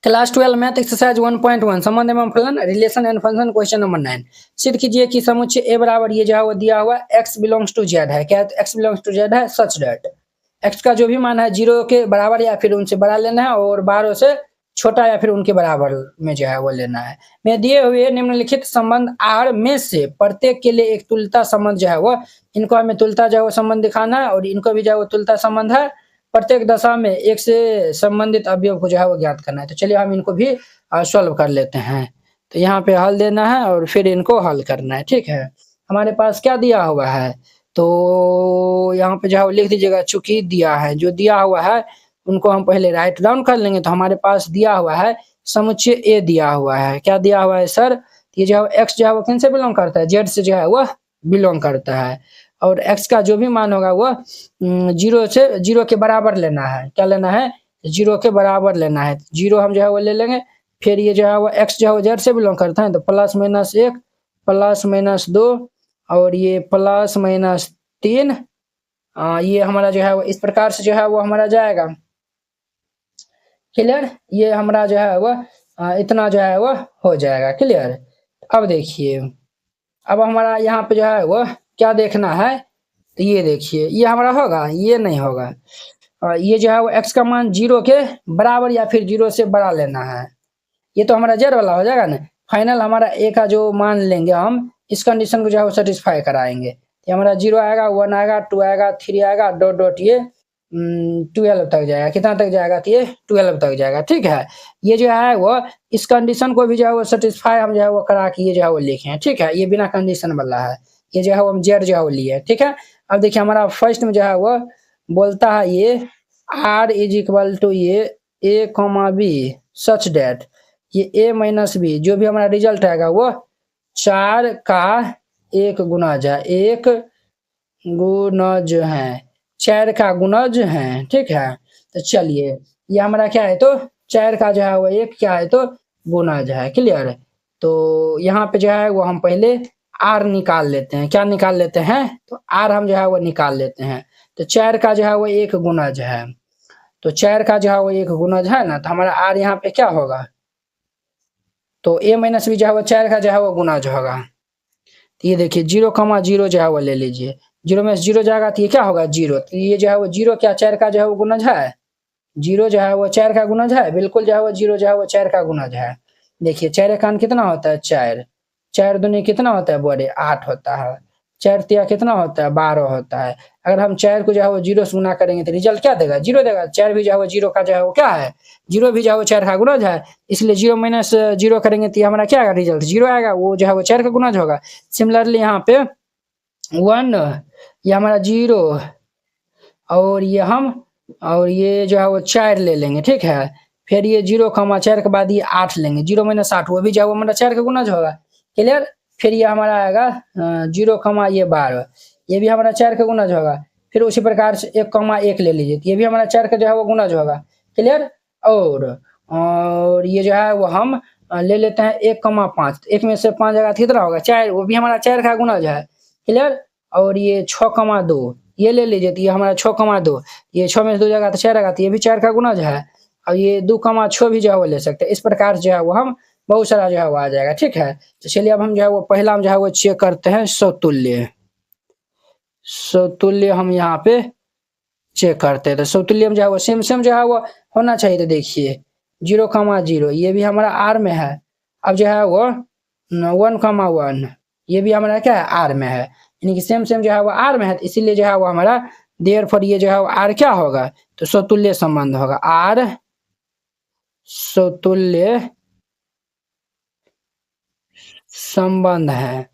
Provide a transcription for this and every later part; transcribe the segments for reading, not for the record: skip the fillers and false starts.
Class 12 math exercise 1.1 संबंध एवं फलन relation and function question number 9 सिद्ध कीजिए कि समुच्चय ए बराबर ये जो है वो दिया हुआ x बिलोंग्स टू जेड है। क्या x बिलोंग्स टू जेड है सच दैट x का जो भी मान है 0 के बराबर या फिर उनसे बड़ा लेना है और 12 से छोटा या फिर उनके बराबर में जो है वो लेना है। मैं दिए हुए निम्नलिखित संबंध आर में से प्रत्येक के लिए एक तुल्यता संबंध जो है वो इनको हमें तुल्यता जो है वो संबंध दिखाना है और इनको भी जो है वो तुल्यता संबंध है। प्रत्येक दशा में एक से संबंधित अवयव को जो है वो ज्ञात करना है। तो चलिए हम इनको भी सॉल्व कर लेते हैं। तो यहाँ पे हल देना है और फिर इनको हल करना है। ठीक है, हमारे पास क्या दिया हुआ है तो यहाँ पे जो है लिख दीजिएगा। चूंकि दिया है, जो दिया हुआ है उनको हम पहले राइट डाउन कर लेंगे। तो हमारे पास दिया हुआ है समुच्चय ए दिया हुआ है। क्या दिया हुआ है सर? ये जो है एक्स जो है वो किन से बिलोंग करता है? जेड से जो है वह बिलोंग करता है और x का जो भी मान होगा वो 0 से 0 के बराबर लेना है। क्या लेना है? 0 के बराबर लेना है। 0 हम जो है वो ले लेंगे। फिर ये जो है वो x जो है वो जेड से बिलोंग करता है तो प्लस माइनस 1 प्लस माइनस 2 और ये प्लस माइनस 3 ये हमारा जो है वो इस प्रकार से जो है वो हमारा जाएगा। क्लियर? ये हमारा जो है वो इतना जो है वो हो जाएगा। क्लियर? अब देखिए, अब हमारा यहाँ पे जो है वो क्या देखना है तो ये देखिए, ये हमारा होगा, ये नहीं होगा। ये जो है वो x का मान 0 के बराबर या फिर 0 से बड़ा लेना है। ये तो हमारा जेड वाला हो जाएगा ना। फाइनल हमारा a का जो मान लेंगे हम इस कंडीशन को जो है वो सेटिस्फाई कराएंगे। ये हमारा 0 आएगा, 1 आएगा, 2 आएगा, 3 आएगा, डॉट डॉट ये 12 तक जाएगा। कितना तक जाएगा? तो ये 12 तक जाएगा। ठीक है, ये जो है वो इस कंडीशन को भी जो है वो सेटिस्फाई हम जो है वो करा के ये जो है वो लिखे हैं। ठीक है, ये बिना कंडीशन वाला है। ये जो है वो हम जेड जो है वो लिए। ठीक है, अब देखिए हमारा फर्स्ट में जो है वो बोलता है ये r इज इक्वल टू ये a comma b such that ये a माइनस बी जो भी हमारा रिजल्ट आएगा वो 4 का 1 गुणज है। 1 गुणज है, 4 का गुणज है। ठीक है, तो चलिए ये हमारा क्या है तो 4 का जो है वो 1 क्या है तो गुणज है। क्लियर? तो यहाँ पे जो है वो हम पहले r निकाल लेते हैं। क्या निकाल लेते हैं तो r हम जो है वो निकाल लेते हैं। तो 4 का जो है वो 1 गुणज है तो 4 का जो है वो 1 गुणज है ना, तो हमारा r यहाँ पे क्या होगा तो a माइनस बी जो है वो 4 का जो है वो गुणज होगा। तो ये देखिए 0,0 जो है वो ले लीजिए। 0 में 0 जाएगा तो ये क्या होगा 0। तो ये जो है वो 0 क्या 4 का जो है वो गुणज है। 0 जो है वो 4 का गुणज है। बिल्कुल जो है वो 0 जो है वो 4 का गुणज है। देखिए 4 एकान कितना होता है 4, 4 दूनी कितना होता है बड़े 8 होता है। 4 तिया कितना होता है 12 होता है। अगर हम 4 को जो है वो 0 से गुना करेंगे तो रिजल्ट क्या देगा 0 देगा। 4 भी जो है वो 0 का जो है वो क्या है 0 भी जो है वो 4 का गुणज है। इसलिए 0 माइनस 0 करेंगे तो हमारा क्या आएगा रिजल्ट 0 आएगा। वो जो है वो 4 का गुणज होगा। सिमिलरली यहाँ पे 1 ये हमारा 0 और ये हम और ये जो है वो 4 ले लेंगे। ठीक है, फिर ये 0,4 के बाद ये 8 लेंगे। 0 माइनस 8 वो भी जो है वो हमारा 4 का गुणज होगा। क्लियर? फिर ये हमारा आएगा 0,12 ये भी हमारा 4 का गुणज होगा। फिर उसी प्रकार से 1,1 ले लीजिए ये भी हमारा 4 का जो है वो गुणज होगा। क्लियर? और ये जो है वो हम ले लेते हैं 1,5 1 में से 5 जगह कितना होगा 4 वो भी हमारा 4 का गुणज है। क्लियर? और ये 6,2 ये ले लीजिए तो ये हमारा 6,2 ये 6 में से 2 जगह तो 4 आएगा तो ये भी 4 का गुणज है। और ये 2,6 भी जो है वो ले सकते हैं। इस प्रकार से जो है वो हम बहुत सारा जो है वो आ जाएगा। ठीक है, तो चलिए अब हम जो है वो पहला हम जो है वो चेक करते हैं समतुल्य। समतुल्य हम यहाँ पे चेक करते हैं तो समतुल्य में जो है वो सेम सेम जो है वो होना चाहिए। तो देखिए 0,0 ये भी हमारा r में है। अब जो है वो 1,1 ये भी हमारा क्या है r में है। यानी कि सेम सेम जो है वो r में है इसीलिए जो है वो हमारा देयरफॉर ये जो है वो r क्या होगा तो समतुल्य संबंध होगा। r समतुल्य संबंध है।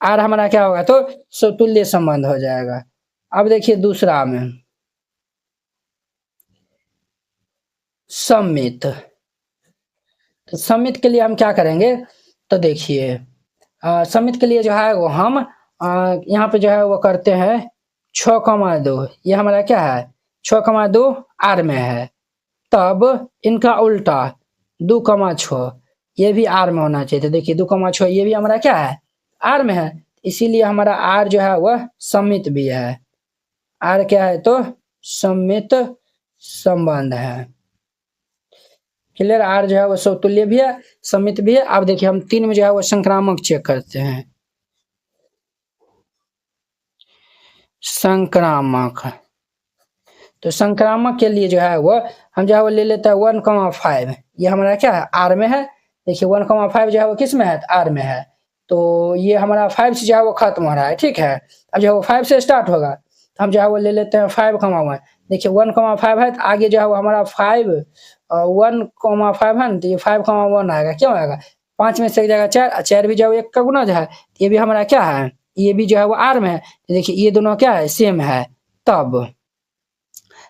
r हमारा क्या होगा तो समतुल्य संबंध हो जाएगा। अब देखिए दूसरा में सममित। तो सममित के लिए हम क्या करेंगे तो देखिए सममित के लिए जो है वो हम यहाँ पे जो है वो करते हैं 6,2 ये हमारा क्या है 6,2 r में है। तब इनका उल्टा 2,6 ये भी r में होना चाहिए। तो देखिए 2,6 ये भी हमारा क्या है r में है इसीलिए हमारा r जो है वह सममित भी है। r क्या है तो सममित संबंध है। क्लियर। आर जो है वो समतुल्य भी है, सममित भी है। अब देखिए हम 3 में जो है वो संक्रामक चेक करते हैं। संक्रामक, तो संक्रामक के लिए जो है वो हम जो है वो ले लेते हैं 1,5। ये हमारा क्या है, आर में है। देखिए 1,5 जो है वो किस में है, आर में है। तो ये हमारा 5 से जो है वो खत्म हो रहा है, ठीक है। अब जो है वो 5 से स्टार्ट होगा, तो हम जो है वो ले लेते हैं 5,1। देखिए 1,5 है, तो आगे जो है वो हमारा 5 1,5 है ना, तो ये 5,1 आएगा। क्यों आएगा, 5 में से एक जगह 4, 4 भी जो है 1 का गुना जो है, ये भी हमारा क्या है, ये भी जो है वो आर में है। देखिए ये दोनों क्या है, सेम है। तब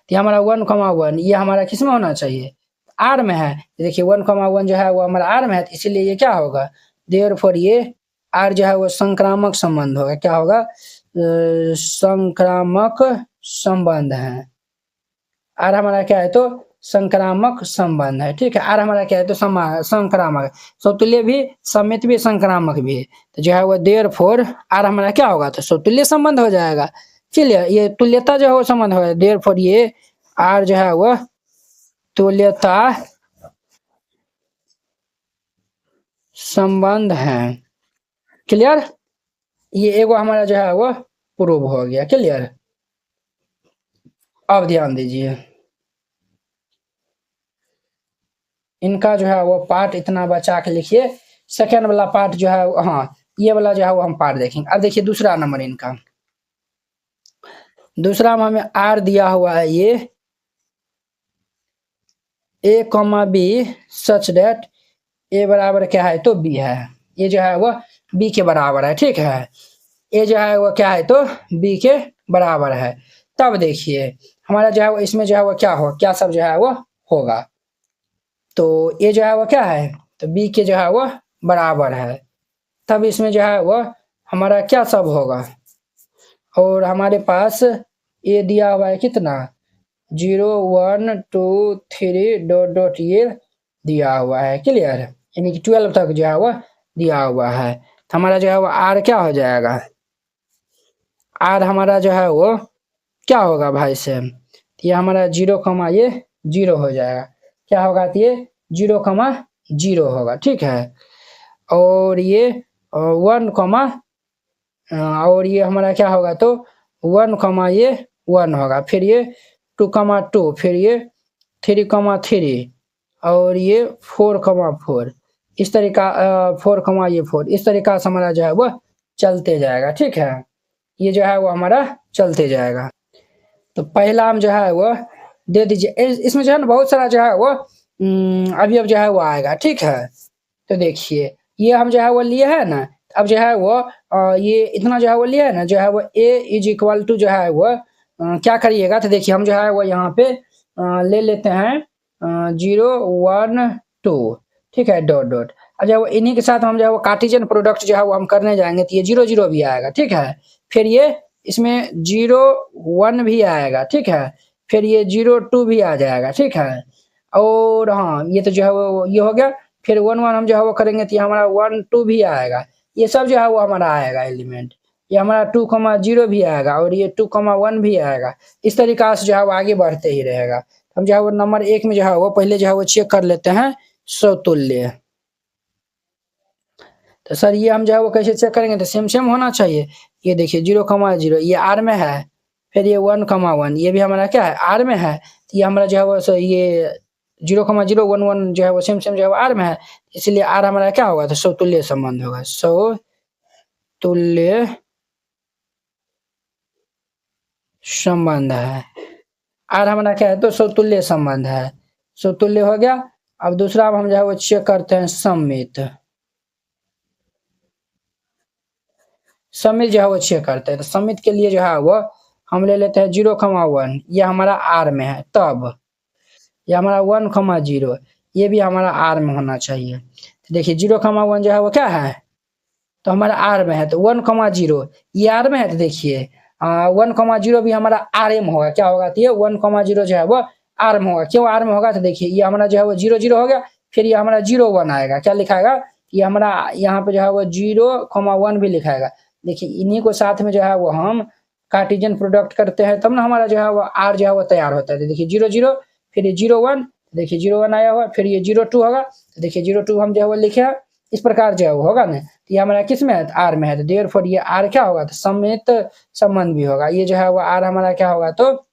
तो हमारा 1,1 ये हमारा किस में होना चाहिए, आर में है। देखिए 1,1 जो है वो हमारा आर में है, इसीलिए ये क्या होगा, देयरफॉर ये आर जो है वो संक्रामक संबंध होगा। क्या होगा, संक्रामक संबंध है। आर हमारा क्या है, तो संक्रामक संबंध है, ठीक है। आर हमारा क्या है, तो संक्रामक, समतुल्य भी, सममित भी, संक्रामक भी। तो जो है वो देयरफॉर आर हमारा क्या होगा, तो समतुल्य संबंध हो जाएगा। चलिए ये तुल्यता जो है वो संबंध हो, देयरफॉर ये आर जो है वो तुल्यता संबंध है। क्लियर, ये एगो हमारा जो है वो प्रूव हो गया। क्लियर, अब ध्यान दीजिए, इनका जो है वो पार्ट इतना बचा के लिखिए। सेकेंड वाला पार्ट जो है, हाँ ये वाला जो है वो हम पार्ट देखेंगे। अब देखिए दूसरा नंबर इनका, दूसरा में हमें आर दिया हुआ है ये ए कॉमा बी सच डेट ए बराबर क्या है, तो बी है। ये जो है वो बी के बराबर है, ठीक है। ए जो है वो क्या है, तो बी के बराबर है। तब देखिए हमारा जो है वो इसमें जो है वो क्या हो, क्या सब जो है वो होगा। तो ए जो है वो क्या है, तो बी के जो है वो बराबर है। तब इसमें जो है वो हमारा क्या सब होगा, और हमारे पास ए दिया हुआ है कितना, 0 1 2 3 डॉट डॉट ये दिया हुआ है। क्लियर, यानी कि 12 तक जो है वो दिया हुआ है। तो हमारा जो है वो आर क्या हो जाएगा, आर हमारा जो है वो क्या होगा भाई से, ये हमारा 0, ये 0 हो जाएगा। क्या होगा, तो ये 0,0 होगा, ठीक है। और ये 1, और ये हमारा क्या होगा, तो 1, ये 1 होगा। फिर ये 2,2, फिर ये 3,3, और ये 4,4। इस तरीका 4, इस तरीका से हमारा जो है वो चलते जाएगा, ठीक है। ये जो है वो हमारा चलते जाएगा। तो पहला हम जो है वो दे दीजिए। इसमें जो है ना बहुत सारा जो है वो अभी अब जो है वो आएगा, ठीक है। तो देखिए ये हम जो है वो लिए है ना, अब जो है वो ये इतना जो है वो लिया है ना, जो है वो a इज इक्वल टू जो है वो क्या करिएगा, तो देखिए हम जो है वो यहाँ पे ले लेते हैं 0 1 2, ठीक है, डॉट डॉट। अब जो इन्हीं के साथ हम जो है वो कार्टेशियन प्रोडक्ट जो है वो हम करने जाएंगे, तो ये 0 0 भी आएगा, ठीक है। फिर ये इसमें 0 1 भी आएगा, ठीक है। फिर ये 0 2 भी आ जाएगा, ठीक है। और हाँ ये तो जो है वो ये हो गया। फिर 1 1 हम जो है वो करेंगे, तो ये हमारा 1 2 भी आएगा। ये सब जो है वो हमारा आएगा एलिमेंट। ये हमारा 2,0 भी आएगा, और ये 2,1 भी आएगा। इस तरीका से जो है वो आगे बढ़ते ही रहेगा। हम जो है वो नंबर 1 में जो है वो पहले जो है वो चेक कर लेते हैं समतुल्य। तो सर ये हम जो है वो कैसे चेक करेंगे, तो सेम सेम होना चाहिए। ये देखिए 0,0 ये आर में है। फिर ये 1,1 ये भी हमारा क्या है, आर में है। तो ये हमारा जो है वो ये 0,0 1 1 जो है वो सेम सेम जो है वो आर में है। इसलिए आर हमारा क्या होगा, तो समतुल्य संबंध होगा। समतुल्य संबंध है। आर हमारा क्या है, तो समतुल्य संबंध है। समतुल्य हो गया। अब दूसरा हम जो है वो चेक करते हैं सममित। सममित जो है वो चेक करते हैं। तो सममित के लिए जो है वो हम ले लेते हैं 0,1 ये हमारा आर में है। तब ये हमारा 1,0 ये भी हमारा आर में होना चाहिए। तो देखिए 0,1 जो है वो क्या है, तो हमारा आर में है। तो 1,0 ये आर में है। तो देखिए 1,0 भी हमारा आर में होगा। क्या होगा, तो ये 1,0 जो है वो आर में होगा। क्यों आर में होगा, तो देखिए ये हमारा जो है वो 0 0 हो गया। फिर ये हमारा 0 1 आएगा। क्या लिखाएगा, ये हमारा यहाँ पे जो है वो 0,1 भी लिखाएगा। देखिए इन्हीं को साथ में जो है वो हम कार्टेशियन प्रोडक्ट करते हैं, तब ना हमारा जो है वो आर जो है वो तैयार होता है। तो देखिए 0 0, फिर ये 0 1, देखिए 01 आया हुआ, फिर ये 02 होगा, तो देखिए 02 हम जो है वो लिखे हैं, इस प्रकार जो है वो होगा ना। तो ये हमारा किस में है, आर में है, तो देयरफॉर ये आर क्या होगा, तो सम्मित संबंध भी होगा। ये जो है वो आर हमारा क्या होगा, तो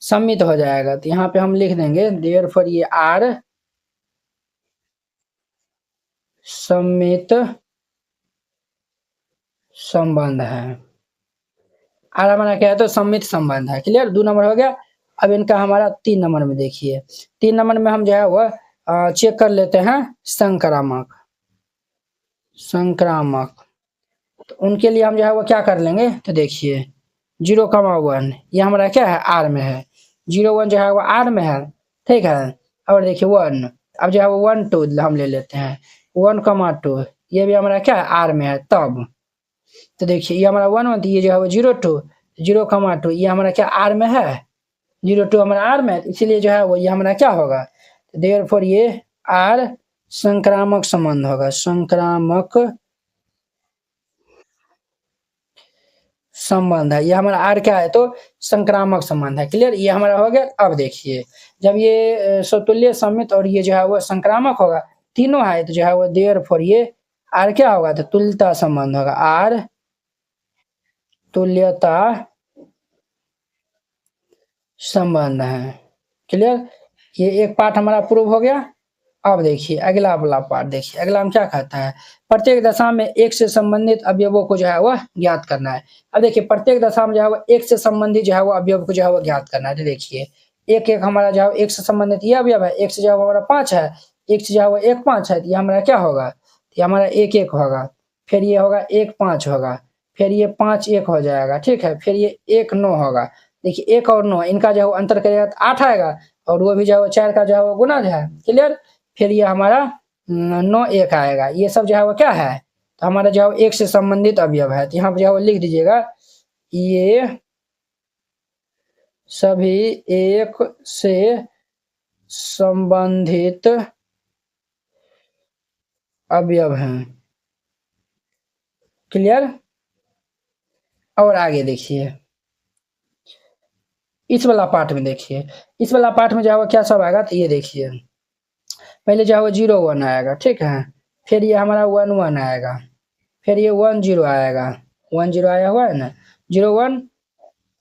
सम्मित हो जाएगा। तो यहाँ पे हम लिख देंगे देयरफॉर ये आर सम्मित संबंध है। आर हमारा क्या है, तो सम्मित संबंध है। क्लियर, 2 नंबर हो गया। अब इनका हमारा 3 नंबर में देखिए, 3 नंबर में हम जो है वह चेक कर लेते हैं संक्रामक। संक्रामक तो उनके लिए हम जो है वो क्या कर लेंगे, तो देखिए 0,1 ये हमारा क्या है, आर में है। 01 जो है वो आर में है, ठीक है। और देखिए 1, अब जो है वो 1 2 हम ले लेते हैं, 1,2 ये भी हमारा क्या है, आर में है। तब तो देखिए ये हमारा 1 1, ये जो है वो 02 0,2 ये हमारा क्या आर में है, 02 हमारा आर में है, इसीलिए जो है वो ये हमारा क्या होगा, देयरफॉर ये आर संक्रामक संबंध होगा। संक्रामक संबंध है, ये हमारा आर क्या है, तो संक्रामक संबंध है। क्लियर, ये हमारा हो गया। अब देखिए जब ये सतुल्य सम्मित और ये जो है वो संक्रामक होगा, तीनों है, तो जो है वो देयरफॉर ये आर क्या होगा, तो तुल्यता संबंध होगा। आर तुल्यता संबंध है। क्लियर, ये एक पार्ट हमारा प्रूव हो गया। अब देखिए अगला वाला पार्ट देखिए, अगला हम क्या कहता है, प्रत्येक दशा में एक से संबंधित अवयवों को जो है वह ज्ञात करना है। अब देखिए प्रत्येक दशा में जो है वो एक से संबंधित जो है वो अवयव को जो है वो ज्ञात करना है। तो देखिए एक एक हमारा जो है एक से संबंधित ये अवयव है, एक से जो है हमारा 5 है, एक से जो है वो 1 5 है, तो ये हमारा क्या होगा, ये हमारा 1 1 होगा, फिर ये होगा 1 5 होगा, फिर ये 5 1 हो जाएगा, ठीक है, फिर ये 1 9 होगा। देखिए 1 और 9 इनका जो है अंतर करेगा तो 8 आएगा, और वो भी जो है 4 का जो है वो गुना जो है। क्लियर, फिर ये हमारा 9 1 आएगा, ये सब जो है वो क्या है, तो हमारा जो है एक से संबंधित अवयव है। तो यहाँ पे जो है वो लिख दीजिएगा, ये सभी एक से संबंधित अवयव हैं। क्लियर, और आगे देखिए इस वाला पार्ट में, देखिए इस वाला पार्ट में जो है वो क्या सब आएगा, तो ये देखिए पहले जो है वो 0 1 आएगा, ठीक है, फिर ये हमारा 1 1 आएगा, फिर ये 1 0 आएगा, 1 0 आया हुआ है ना, 0 1,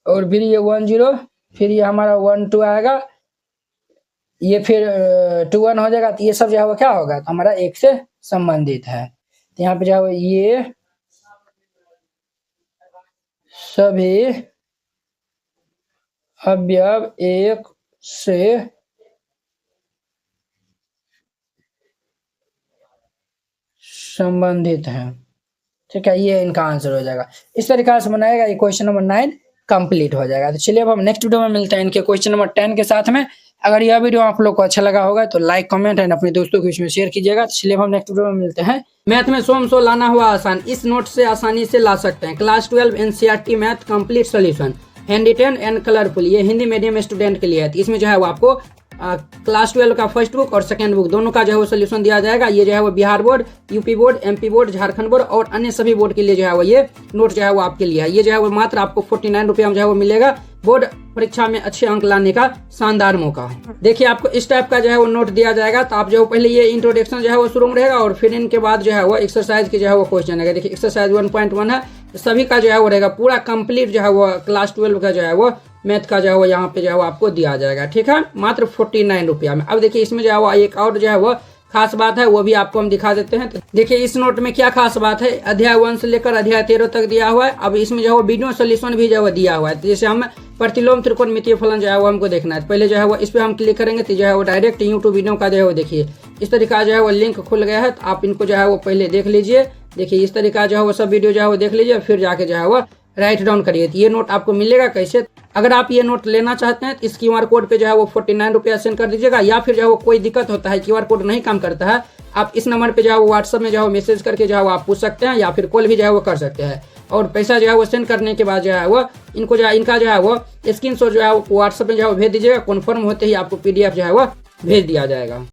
और फिर ये 1 0, फिर ये हमारा 1 2 आएगा, ये फिर 2 1 हो जाएगा। तो ये सब जो है वो क्या होगा, तो हमारा एक से संबंधित है। तो यहाँ पे जो है वो ये सभी अवयव एक से संबंधित है, ठीक है, ये इनका आंसर हो जाएगा। इस तरीके से बनाएगा, ये क्वेश्चन नंबर 9 कंप्लीट हो जाएगा। तो चलिए अब हम नेक्स्ट वीडियो में मिलते हैं इनके क्वेश्चन नंबर 10 के साथ में। अगर यह वीडियो आप लोग को अच्छा लगा होगा तो लाइक कमेंट एंड अपने दोस्तों को इसमें शेयर कीजिएगा। तो चलिए हम नेक्स्ट वीडियो में मिलते हैं। मैथ में 100 लाना हुआ आसान, इस नोट से आसानी से ला सकते हैं। Class 12 NCERT math complete solution, handwritten and colourful, ये हिंदी मीडियम स्टूडेंट के लिए है। तो इसमें जो है वो आपको क्लास 12 का फर्स्ट बुक और सेकंड बुक दोनों का जो है वो सोल्यूशन दिया जाएगा। ये जो है वो Bihar board, UP board, MP board, Jharkhand board और अन्य सभी बोर्ड के लिए जो है वो ये नोट जो है वो आपके लिए है। ये जो है वो मात्र आपको 49 रुपये में जो है वो मिलेगा। बोर्ड परीक्षा में अच्छे अंक लाने का शानदार मौका। देखिए आपको इस टाइप का जो है वो नोट दिया जाएगा। तो आप जो पहले ये इंट्रोडक्शन जो है वो शुरू में रहेगा, और फिर इनके बाद जो है वो एक्सरसाइज के जो है वो क्वेश्चन रहेगा। देखिए एक्सरसाइज 1.1 है, सभी का जो है वो रहेगा पूरा कंप्लीट जो है वो क्लास 12 का जो है वो मैथ का जो है वो यहाँ पे जो है वो आपको दिया जाएगा, ठीक है, मात्र 49 रुपया में। अब देखिए इसमें जो है वो एक और जो है वो खास बात है, वो भी आपको हम दिखा देते हैं। तो देखिए इस नोट में क्या खास बात है, अध्याय 1 से लेकर अध्याय 13 तक दिया हुआ है। अब इसमें जो है वीडियो सोल्यूशन भी जो है वो दिया हुआ है। तो जैसे हम प्रतिलोम त्रिकोणमितीय फलन जो है वो हमको देखना है, पहले जो है वो इस पर हम क्लिक करेंगे तो जो है वो डायरेक्ट यूट्यूब वीडियो का जो है वो देखिए इस तरीका जो है वो लिंक खुल गया है। तो आप इनको जो है वो पहले देख लीजिए। देखिए इस तरीका जो है वो सब वीडियो जो है वो देख लीजिए, फिर जाके जो है वो राइट डाउन करिए। तो ये नोट आपको मिलेगा कैसे, अगर आप ये नोट लेना चाहते हैं तो इस क्यूआर कोड पे जो है वो 49 रुपया सेंड कर दीजिएगा। या फिर जो है वो कोई दिक्कत होता है, क्यूआर कोड नहीं काम करता है, आप इस नंबर पे जो है वो व्हाट्सएप में जो है वो मैसेज करके जो है वो आप पूछ सकते हैं, या फिर कॉल भी जो है वो कर सकते हैं। और पैसा जो है वो सेंड करने के बाद जो है वो इनको जो है इनका जो है वो स्क्रीनशॉट जो है वो व्हाट्सएप में जो है वो भेज दीजिएगा। कन्फर्म होते ही आपको PDF जो है वो भेज दिया जाएगा।